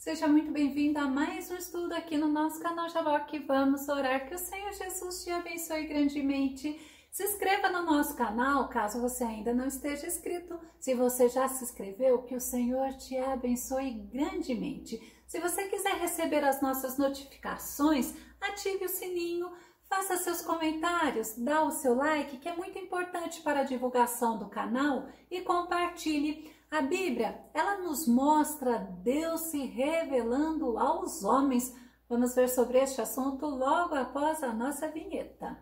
Seja muito bem-vindo a mais um estudo aqui no nosso canal Jaboque. Vamos orar que o Senhor Jesus te abençoe grandemente. Se inscreva no nosso canal, caso você ainda não esteja inscrito. Se você já se inscreveu, que o Senhor te abençoe grandemente. Se você quiser receber as nossas notificações, ative o sininho, faça seus comentários, dá o seu like, que é muito importante para a divulgação do canal, e compartilhe. A Bíblia, ela nos mostra Deus se revelando aos homens. Vamos ver sobre este assunto logo após a nossa vinheta.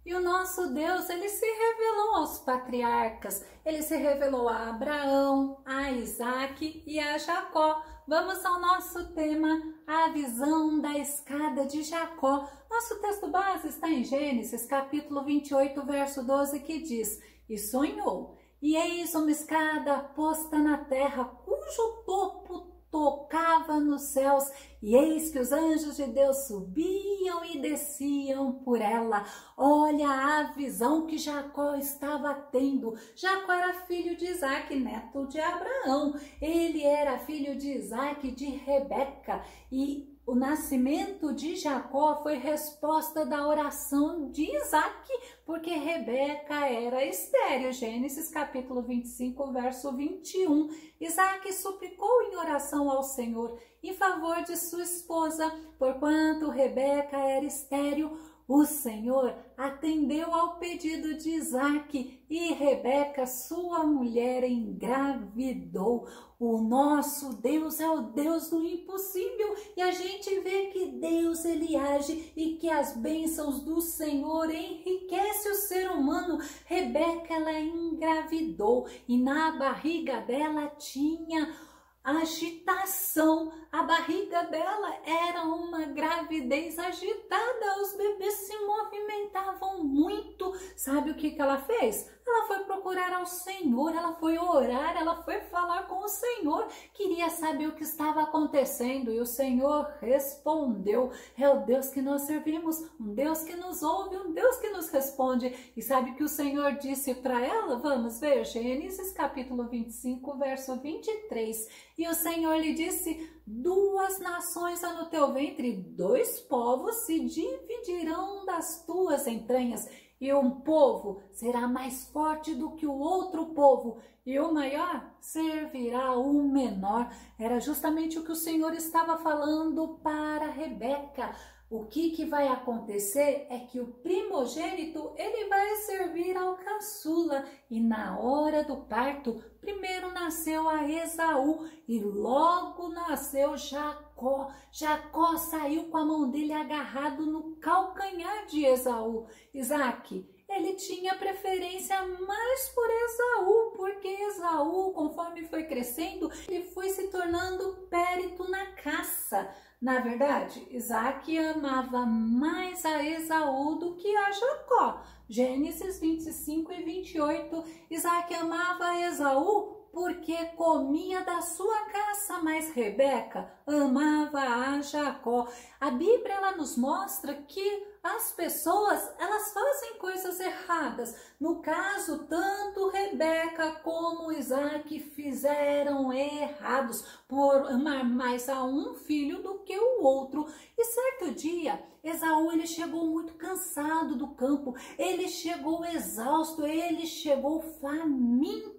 E o nosso Deus, ele se revelou aos patriarcas, ele se revelou a Abraão, a Isaac e a Jacó. Vamos ao nosso tema, a visão da escada de Jacó. Nosso texto base está em Gênesis, capítulo 28, verso 12, que diz: E sonhou, e eis uma escada posta na terra, cujo topo tocava nos céus, e eis que os anjos de Deus subiam e desciam por ela. Olha a visão que Jacó estava tendo. Jacó era filho de Isaac, neto de Abraão. Ele era filho de Isaac e de Rebeca, e o nascimento de Jacó foi resposta da oração de Isaac, porque Rebeca era estéril. Gênesis capítulo 25, verso 21. Isaac suplicou em oração ao Senhor em favor de sua esposa, porquanto Rebeca era estéril. O Senhor atendeu ao pedido de Isaac e Rebeca, sua mulher, engravidou. O nosso Deus é o Deus do impossível, e a gente vê que Deus ele age e que as bênçãos do Senhor enriquecem o ser humano. Rebeca, ela engravidou e na barriga dela tinha agitação. A barriga dela era uma gravidez agitada, os bebês se movimentavam muito. Sabe o que ela fez? Ela foi procurar ao Senhor, ela foi orar, ela foi falar com o Senhor, queria saber o que estava acontecendo, e o Senhor respondeu. É o Deus que nós servimos, um Deus que nos ouve, um Deus que nos responde. E sabe o que o Senhor disse para ela? Vamos ver, Gênesis capítulo 25, verso 23. E o Senhor lhe disse: duas nações há no teu ventre, dois povos se dividirão das tuas entranhas, e um povo será mais forte do que o outro povo, e o maior servirá o menor. Era justamente o que o Senhor estava falando para Rebeca. O que vai acontecer é que o primogênito ele vai servir ao caçula, e na hora do parto primeiro nasceu a Esaú e logo nasceu Jacó. Jacó saiu com a mão dele agarrado no calcanhar de Esaú. Isaac, ele tinha preferência mais por Esaú, porque Esaú, conforme foi crescendo, ele foi se tornando périto na caça. Na verdade, Isaac amava mais a Esaú do que a Jacó. Gênesis 25 e 28, Isaac amava a Esaú porque comia da sua caça, mas Rebeca amava a Jacó. A Bíblia ela nos mostra que as pessoas elas fazem coisas erradas. No caso, tanto Rebeca como Isaac fizeram errados por amar mais a um filho do que o outro. E certo dia, Esaú ele chegou muito cansado do campo, ele chegou exausto, ele chegou faminto.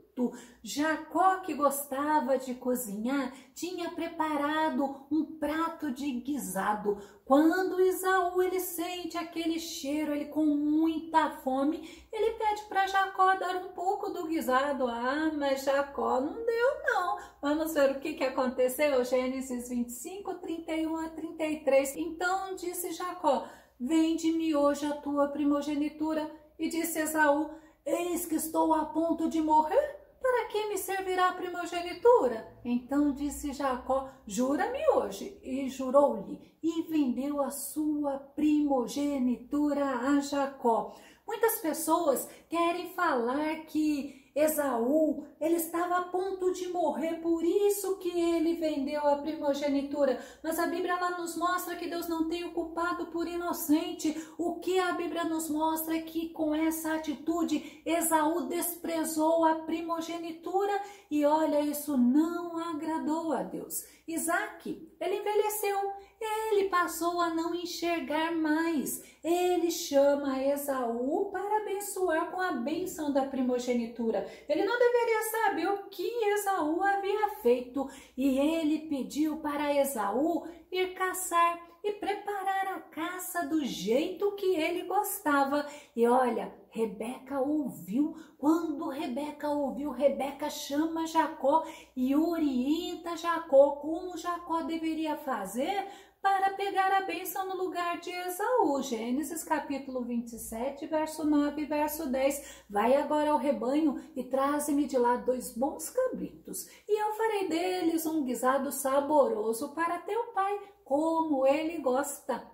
Jacó, que gostava de cozinhar, tinha preparado um prato de guisado. Quando Esaú ele sente aquele cheiro, ele com muita fome, ele pede para Jacó dar um pouco do guisado. Ah, mas Jacó não deu não. Vamos ver o que aconteceu. Gênesis 25, 31 a 33. Então disse Jacó: vende-me hoje a tua primogenitura. E disse Esaú: eis que estou a ponto de morrer. Para que me servirá a primogenitura? Então disse Jacó: jura-me hoje. E jurou-lhe, e vendeu a sua primogenitura a Jacó. Muitas pessoas querem falar que Esaú, ele estava a ponto de morrer, por isso que ele vendeu a primogenitura. Mas a Bíblia ela nos mostra que Deus não tem o culpado por inocente. O que a Bíblia nos mostra é que com essa atitude, Esaú desprezou a primogenitura e olha, isso não agradou a Deus. Isaac, ele envelheceu, ele passou a não enxergar mais. Ele chama Esaú para abençoar com a bênção da primogenitura. Ele não deveria saber o que Esaú havia feito e ele pediu para Esaú ir caçar e preparar a caça do jeito que ele gostava. E olha, Rebeca ouviu. Quando Rebeca ouviu, Rebeca chama Jacó e orienta Jacó como Jacó deveria fazer para pegar a bênção no lugar de Esaú. Gênesis capítulo 27, verso 9 e verso 10. Vai agora ao rebanho e traze-me de lá 2 bons cabritos, e eu farei deles um guisado saboroso para teu pai, como ele gosta,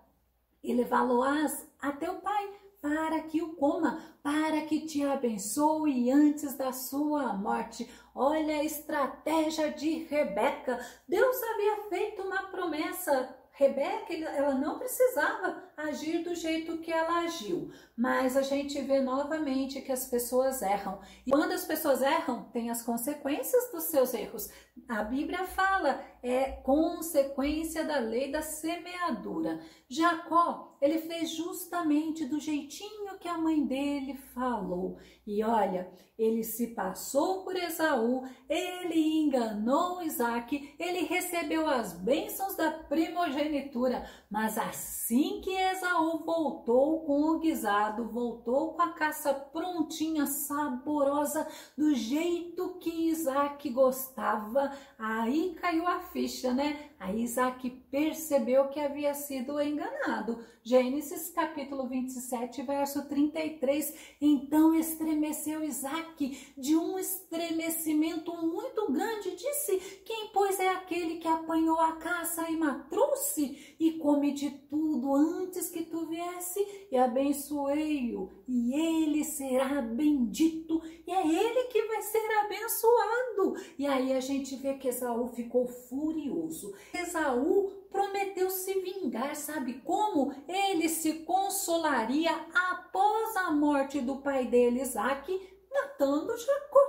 e levá-lo-ás a teu pai, para que o coma, para que te abençoe antes da sua morte. Olha a estratégia de Rebeca. Deus havia feito uma promessa. Rebeca, ela não precisava agir do jeito que ela agiu, mas a gente vê novamente que as pessoas erram. E quando as pessoas erram, tem as consequências dos seus erros. A Bíblia fala, é consequência da lei da semeadura. Jacó, ele fez justamente do jeitinho que a mãe dele falou. E olha, ele se passou por Esaú, ele enganou Isaac, ele recebeu as bênçãos da primogenitura, mas assim que Esaú voltou com o guisado, voltou com a caça prontinha, saborosa, do jeito que Isaac gostava, aí caiu a ficha, né? Aí Isaac percebeu que havia sido enganado. Gênesis capítulo 27, verso 33. Então estremeceu Isaac, de um estremecimento muito grande, disse: quem, pois, é aquele que apanhou a caça e matou-se? E come de tudo antes que tu viesse, e abençoei-o, e ele será bendito, e é ele que vai ser abençoado. E aí a gente vê que Esaú ficou furioso. Esaú prometeu se vingar, sabe como? Ele se consolaria após a morte do pai dele, Isaac, matando Jacó.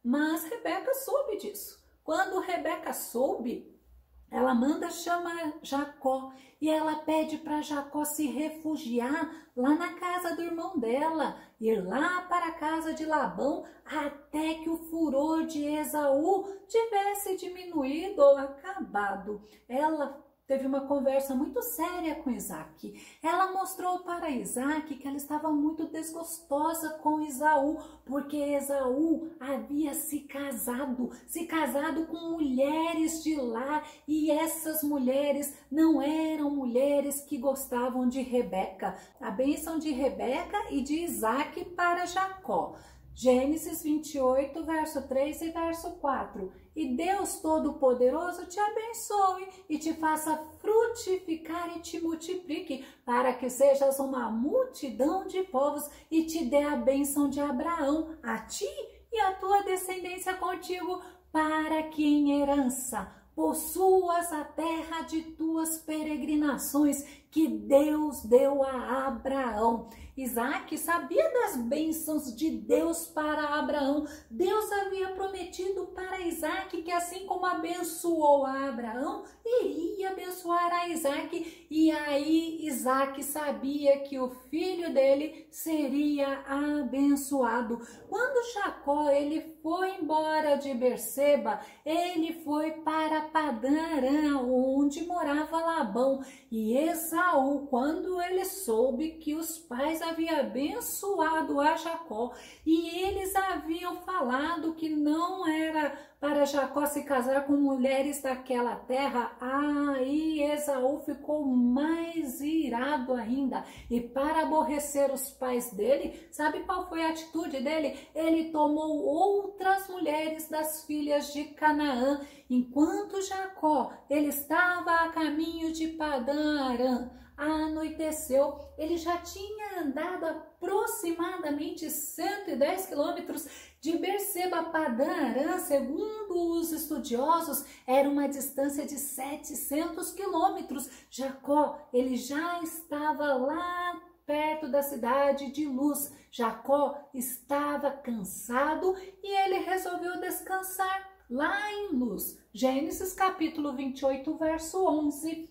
Mas Rebeca soube disso. Quando Rebeca soube, ela manda chamar Jacó e ela pede para Jacó se refugiar lá na casa do irmão dela, ir lá para a casa de Labão, até que o furor de Esaú tivesse diminuído ou acabado. Ela teve uma conversa muito séria com Isaac. Ela mostrou para Isaac que ela estava muito desgostosa com Esaú, porque Esaú havia se casado com mulheres de lá, e essas mulheres não eram mulheres que gostavam de Rebeca. A bênção de Rebeca e de Isaac para Jacó. Gênesis 28, verso 3 e verso 4. E Deus Todo-Poderoso te abençoe e te faça frutificar e te multiplique, para que sejas uma multidão de povos, e te dê a bênção de Abraão, a ti e a tua descendência contigo, para que em herança possuas a terra de tuas peregrinações, que Deus deu a Abraão. Isaac sabia das bênçãos de Deus para Abraão. Deus havia prometido para Isaac que assim como abençoou a Abraão, iria abençoar a Isaac. E aí Isaac sabia que o filho dele seria abençoado. Quando Jacó ele foi embora de Berseba, ele foi para Padã Arã, onde morava Labão. E Esaú, quando ele soube que os pais haviam abençoado a Jacó e eles haviam falado que não era para Jacó se casar com mulheres daquela terra, aí Esaú ficou mais irado ainda. E para aborrecer os pais dele, sabe qual foi a atitude dele? Ele tomou outras mulheres das filhas de Canaã. Enquanto Jacó ele estava a caminho de Padã Arã, anoiteceu. Ele já tinha andado aproximadamente 110 quilômetros de Berseba a Padã Arã. Segundo os estudiosos, era uma distância de 700 quilômetros. Jacó, ele já estava lá perto da cidade de Luz. Jacó estava cansado e ele resolveu descansar lá em Luz. Gênesis capítulo 28, verso 11.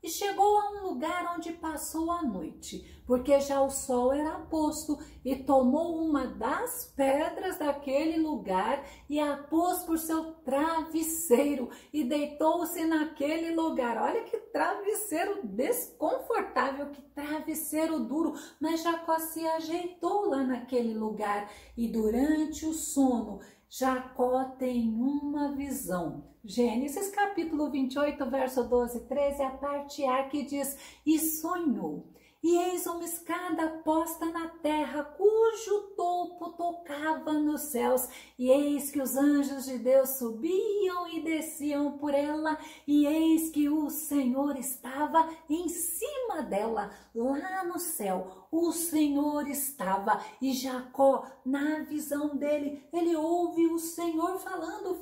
E chegou a um lugar onde passou a noite, porque já o sol era posto, e tomou uma das pedras daquele lugar e a pôs por seu travesseiro e deitou-se naquele lugar. Olha que travesseiro desconfortável, que travesseiro duro, mas Jacó se ajeitou lá naquele lugar e durante o sono Jacó tem uma visão. Gênesis capítulo 28, verso 12 e 13, a parte A, que diz: e sonhou. E eis uma escada posta na terra, cujo topo tocava nos céus. E eis que os anjos de Deus subiam e desciam por ela. E eis que o Senhor estava em cima dela, lá no céu. O Senhor estava. E Jacó, na visão dele, ele ouve o Senhor falando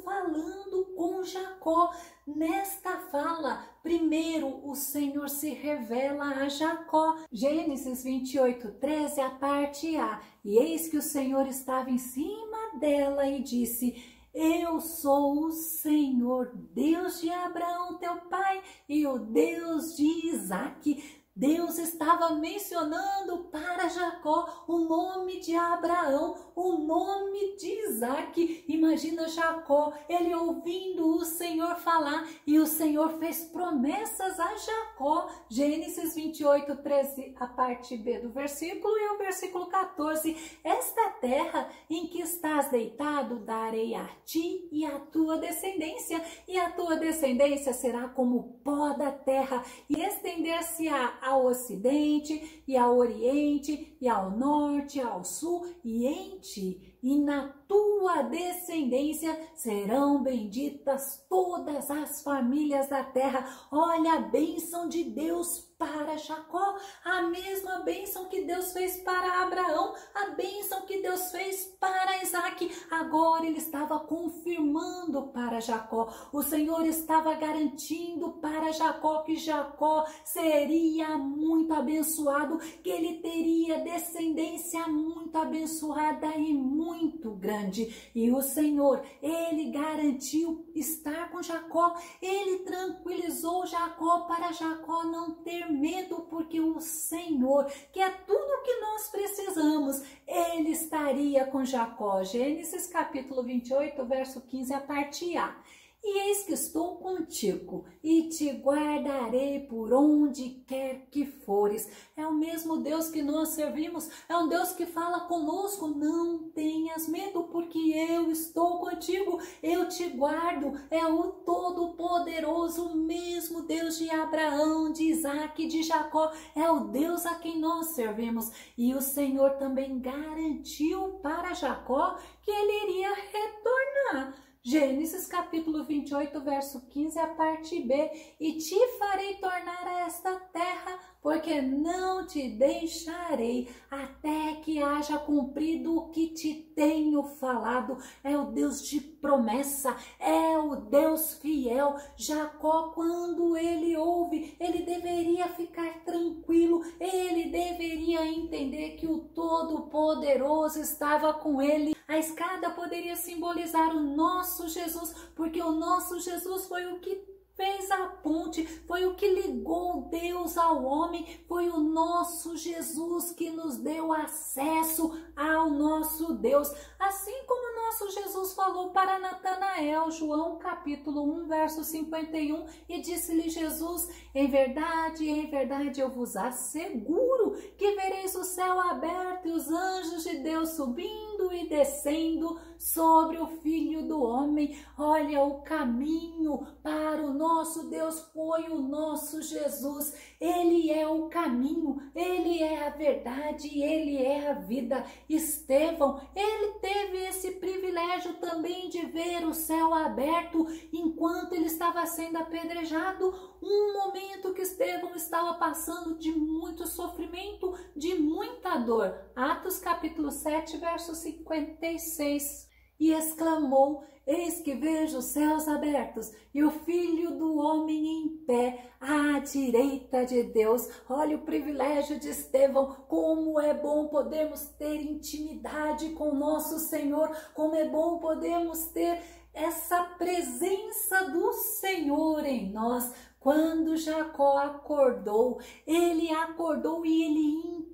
com Jacó. Nesta fala, primeiro o Senhor se revela a Jacó. Gênesis 28, 13, a parte A. E eis que o Senhor estava em cima dela e disse: eu sou o Senhor, Deus de Abraão, teu pai, e o Deus de Isaque. Deus estava mencionando para Jacó o nome de Abraão, o nome de Isaque. Imagina Jacó, ele ouvindo o Senhor falar, e o Senhor fez promessas a Jacó. Gênesis 28, 13, a parte B do versículo, e o versículo 14. Esta terra em que estás deitado darei a ti e a tua descendência, e a tua descendência será como o pó da terra, e estender-se-á ao ocidente e ao oriente e ao norte e ao sul, e em ti e na tua descendência serão benditas todas as famílias da terra. Olha a bênção de Deus para Jacó, a mesma bênção que Deus fez para Abraão, a bênção que Deus fez para Isaque. Agora ele estava confirmando para Jacó, o Senhor estava garantindo para Jacó que Jacó seria muito abençoado, que ele teria descendência muito abençoada e muito grande. E o Senhor, ele garantiu estar com Jacó, ele tranquilizou Jacó para Jacó não ter medo, porque o Senhor, que é tudo que nós precisamos, ele estaria com Jacó. Gênesis capítulo 28, verso 15, a parte A. E eis que estou contigo e te guardarei por onde quer que fores. É o mesmo Deus que nós servimos, é um Deus que fala conosco. Não tenhas medo, porque eu estou contigo, eu te guardo. É o Todo-Poderoso, o mesmo Deus de Abraão, de Isaque, de Jacó. É o Deus a quem nós servimos. E o Senhor também garantiu para Jacó que ele iria retornar. Gênesis capítulo 28, verso 15, a parte B. E te farei tornar a esta terra, porque não te deixarei até que haja cumprido o que te tenho falado. É o Deus de promessa, é o Deus fiel. Jacó, quando ele ouve, ele deveria ficar tranquilo, ele deveria entender que o Todo-Poderoso estava com ele. A escada poderia simbolizar o nosso Jesus, porque o nosso Jesus foi o que fez a ponte, foi o que ligou Deus ao homem, foi o nosso Jesus que nos deu acesso ao nosso Deus. Assim como o nosso Jesus falou para Natanael, João capítulo 1, verso 51, e disse-lhe Jesus: em verdade, eu vos asseguro que vereis o céu aberto e os anjos de Deus subindo e descendo sobre o Filho do Homem. Olha, o caminho para o nosso Deus foi o nosso Jesus. Ele é o caminho, ele Ele é a verdade, Ele é a vida. Estevão, ele teve esse privilégio também de ver o céu aberto enquanto ele estava sendo apedrejado. Um momento que Estevão estava passando de muito sofrimento, de muita dor. Atos capítulo 7, verso 56. E exclamou: eis que vejo os céus abertos e o Filho do Homem em pé à direita de Deus. Olha o privilégio de Estevão, como é bom podermos ter intimidade com nosso Senhor, como é bom podermos ter essa presença do Senhor em nós. Quando Jacó acordou e ele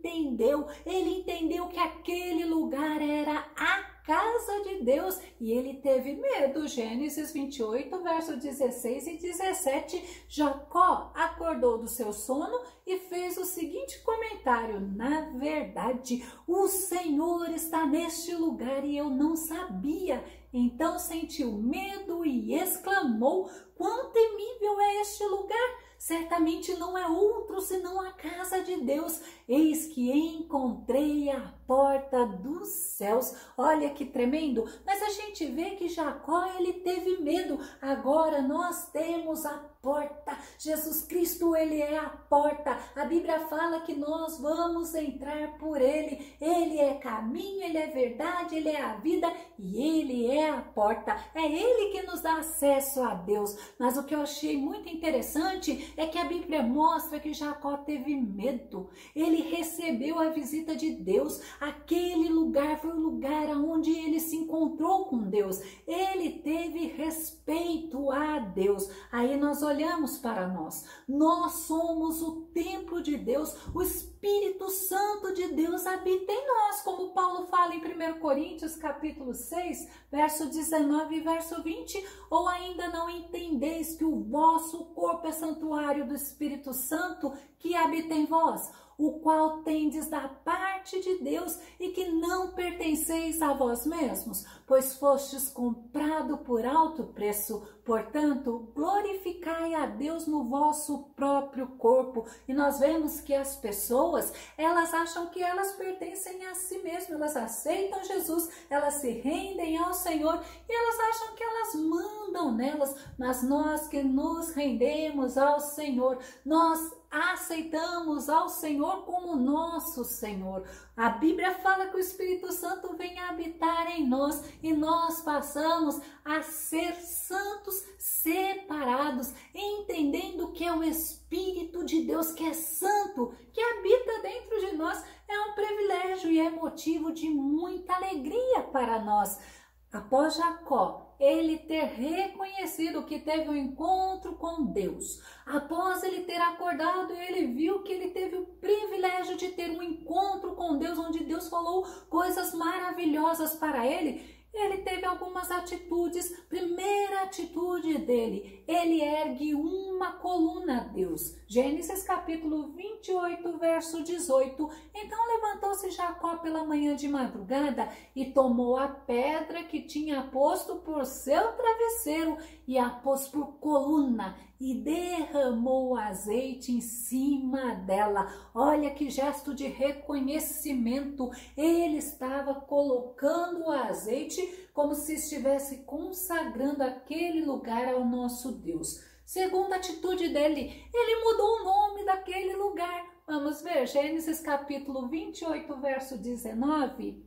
entendeu que aquele lugar era a casa de Deus e ele teve medo. Gênesis 28, verso 16 e 17, Jacó acordou do seu sono e fez o seguinte comentário: na verdade, o Senhor está neste lugar e eu não sabia. Então sentiu medo e exclamou: quão temível é este lugar! Certamente não é outro senão a casa de Deus. Eis que encontrei a porta dos céus. Olha que tremendo. Mas a gente vê que Jacó, ele teve medo. Agora nós temos a porta. Jesus Cristo, ele é a porta. A Bíblia fala que nós vamos entrar por ele. Ele é caminho, ele é verdade, ele é a vida e ele é a porta. É ele que nos dá acesso a Deus. Mas o que eu achei muito interessante é que a Bíblia mostra que Jacó teve medo. Ele recebeu a visita de Deus. Aquele lugar foi o lugar onde ele se encontrou com Deus. Ele teve respeito a Deus. Aí nós olhamos para nós. Nós somos o templo de Deus. O Espírito Santo de Deus habita em nós, como Paulo fala em 1 Coríntios capítulo 6, verso 19 e verso 20. Ou ainda não entendeis que o vosso corpo é santuário do Espírito Santo que habita em vós, o qual tendes da parte de Deus e que não pertenceis a vós mesmos, pois fostes comprado por alto preço. Portanto, glorificai a Deus no vosso próprio corpo. E nós vemos que as pessoas, elas acham que elas pertencem a si mesmas, elas aceitam Jesus, elas se rendem ao Senhor e elas acham que elas mandam nelas, mas nós que nos rendemos ao Senhor, nós aceitamos ao Senhor como nosso Senhor. A Bíblia fala que o Espírito Santo vem habitar em nós e nós passamos a ser santos, separados, entendendo que é o Espírito de Deus que é santo, que habita dentro de nós. É um privilégio e é motivo de muita alegria para nós. Após Jacó, ele ter reconhecido que teve um encontro com Deus, após ele ter acordado, ele viu que ele teve o privilégio de ter um encontro com Deus, onde Deus falou coisas maravilhosas para ele. Ele teve algumas atitudes. Primeira atitude dele, ele ergue uma coluna a Deus. Gênesis capítulo 28, verso 18. Então levantou-se Jacó pela manhã de madrugada e tomou a pedra que tinha posto por seu travesseiro e a pôs por coluna e derramou azeite em cima dela. Olha que gesto de reconhecimento. Ele estava colocando o azeite como se estivesse consagrando aquele lugar ao nosso Deus. Segunda atitude dele, ele mudou o nome daquele lugar. Vamos ver, Gênesis capítulo 28, verso 19.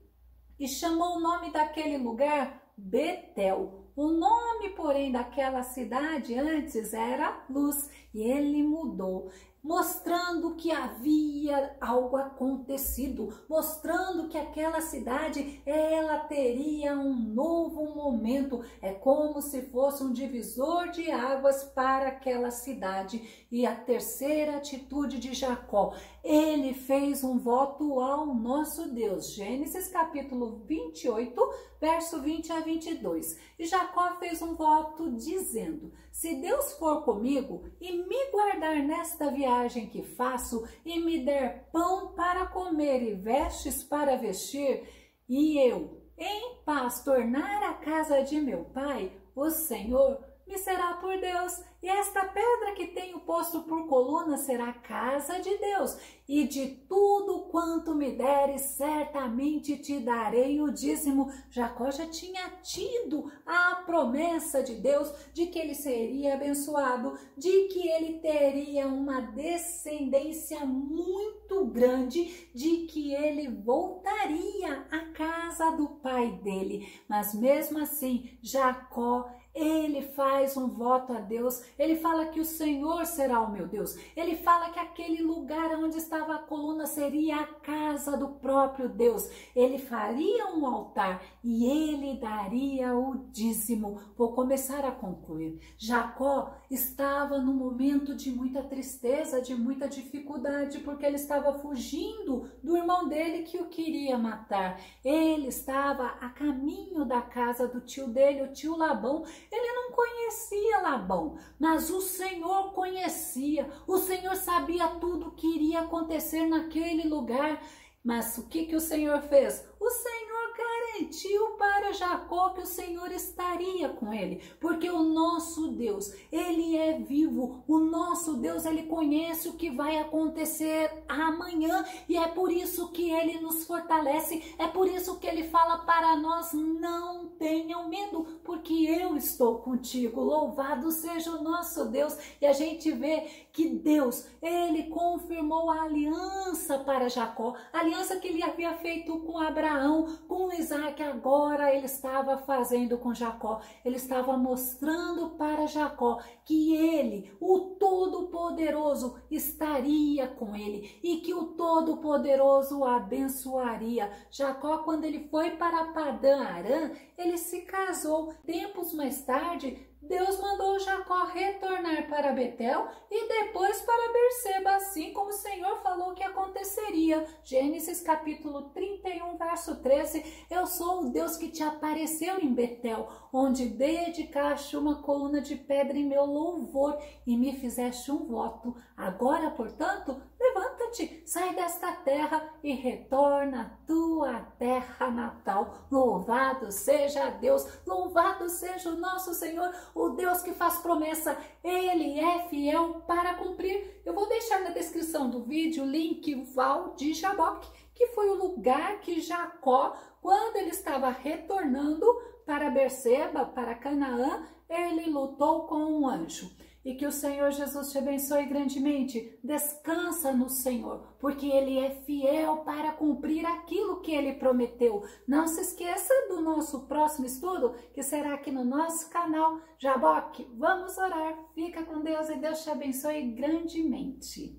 E chamou o nome daquele lugar Betel. O nome, porém, daquela cidade antes era Luz, e ele mudou, mostrando que havia algo acontecido, mostrando que aquela cidade, ela teria um novo momento. É como se fosse um divisor de águas para aquela cidade. E a terceira atitude de Jacó, ele fez um voto ao nosso Deus. Gênesis capítulo 28, verso 20 a 22. E Jacó fez um voto dizendo: se Deus for comigo e me guardar nesta viagem que faço e me der pão para comer e vestes para vestir, e eu em paz tornar a casa de meu pai, o Senhor me será por Deus, e esta pedra que tenho posto por coluna será a casa de Deus, e de tudo quanto me deres, certamente te darei o dízimo. Jacó já tinha tido a promessa de Deus de que ele seria abençoado, de que ele teria uma descendência muito grande, de que ele voltaria à casa do pai dele. Mas mesmo assim, Jacó, ele faz um voto a Deus, ele fala que o Senhor será o meu Deus, ele fala que aquele lugar onde estava a coluna seria a casa do próprio Deus, ele faria um altar e ele daria o dízimo. Vou começar a concluir. Jacó estava num momento de muita tristeza, de muita dificuldade, porque ele estava fugindo do irmão dele que o queria matar. Ele estava a caminho da casa do tio dele, o tio Labão. Ele não conhecia Labão, mas o Senhor conhecia. O Senhor sabia tudo que iria acontecer naquele lugar. Mas o que o Senhor fez? O Senhor garantiu para Jacó que o Senhor estaria com ele, porque o nosso Deus, ele é vivo, o nosso Deus, ele conhece o que vai acontecer amanhã, e é por isso que ele nos fortalece, é por isso que ele fala para nós: não tenham medo, porque eu estou contigo. Louvado seja o nosso Deus. E a gente vê que Deus, ele confirmou a aliança para Jacó, a aliança que ele havia feito com Abraão, com Isaac, agora ele estava fazendo com Jacó. Ele estava mostrando para Jacó que ele, o Todo-Poderoso, estaria com ele e que o Todo-Poderoso o abençoaria. Jacó, quando ele foi para Padã Arã, ele se casou. Tempos mais tarde, Deus mandou Jacó retornar para Betel e depois para Berseba, assim como o Senhor falou que aconteceria. Gênesis capítulo 31, verso 13. Eu sou o Deus que te apareceu em Betel, onde dedicaste uma coluna de pedra em meu louvor e me fizeste um voto. Agora, portanto, levanta-te, sai desta terra e retorna à tua terra natal. Louvado seja Deus, louvado seja o nosso Senhor, o Deus que faz promessa. Ele é fiel para cumprir. Eu vou deixar na descrição do vídeo o link Val de Jaboque, que foi o lugar que Jacó, quando ele estava retornando para Berseba, para Canaã, ele lutou com um anjo. E que o Senhor Jesus te abençoe grandemente. Descansa no Senhor, porque Ele é fiel para cumprir aquilo que Ele prometeu. Não se esqueça do nosso próximo estudo, que será aqui no nosso canal Jaboque. Vamos orar. Fica com Deus e Deus te abençoe grandemente.